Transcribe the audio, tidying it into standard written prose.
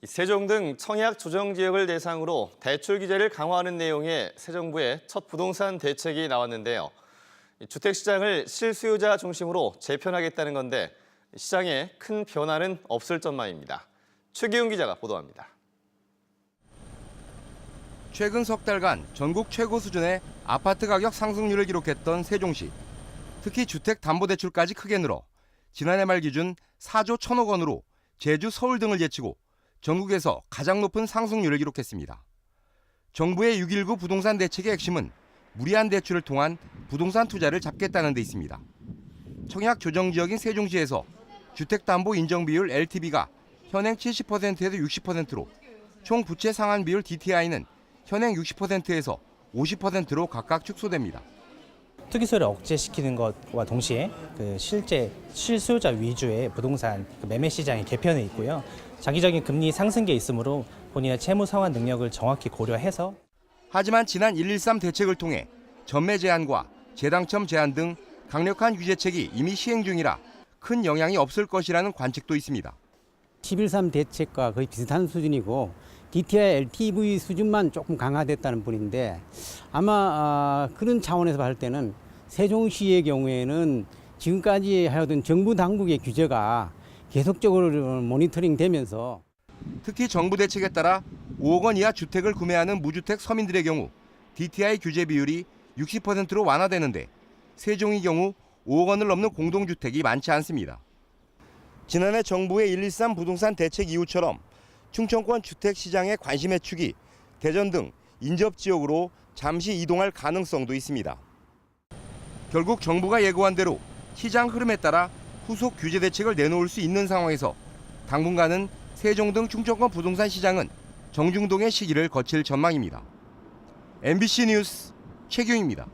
세종 등 청약 조정 지역을 대상으로 대출 규제를 강화하는 내용의 새 정부의 첫 부동산 대책이 나왔는데요. 주택시장을 실수요자 중심으로 재편하겠다는 건데 시장에 큰 변화는 없을 전망입니다. 최기훈 기자가 보도합니다. 최근 석 달간 전국 최고 수준의 아파트 가격 상승률을 기록했던 세종시. 특히 주택담보대출까지 크게 늘어 지난해 말 기준 4조 1천억 원으로 제주, 서울 등을 제치고 전국에서 가장 높은 상승률을 기록했습니다. 정부의 6.19 부동산 대책의 핵심은 무리한 대출을 통한 부동산 투자를 잡겠다는 데 있습니다. 청약 조정 지역인 세종시에서 주택담보 인정 비율 LTV가 현행 70%에서 60%로 총 부채 상환 비율 DTI는 현행 60%에서 50%로 각각 축소됩니다. 투기소를 억제시키는 것과 동시에 실제 실수요자 위주의 부동산 매매 시장이 개편해 있고요. 장기적인 금리 상승기에 있으므로 본인의 채무 상환 능력을 정확히 고려해서. 하지만 지난 113 대책을 통해 전매 제한과 재당첨 제한 등 강력한 규제책이 이미 시행 중이라 큰 영향이 없을 것이라는 관측도 있습니다. 11.3 대책과 거의 비슷한 수준이고 DTI, LTV 수준만 조금 강화됐다는 뿐인데 아마 그런 차원에서 봤을 때는 세종시의 경우에는 지금까지 하여튼 정부 당국의 규제가 계속적으로 모니터링 되면서 특히 정부 대책에 따라 5억 원 이하 주택을 구매하는 무주택 서민들의 경우 DTI 규제 비율이 60%로 완화되는데 세종의 경우 5억 원을 넘는 공동주택이 많지 않습니다. 지난해 정부의 113 부동산 대책 이후처럼 충청권 주택시장의 관심의 축이 대전 등 인접 지역으로 잠시 이동할 가능성도 있습니다. 결국 정부가 예고한 대로 시장 흐름에 따라 후속 규제 대책을 내놓을 수 있는 상황에서 당분간은 세종 등 충청권 부동산 시장은 정중동의 시기를 거칠 전망입니다. MBC 뉴스 최규입니다.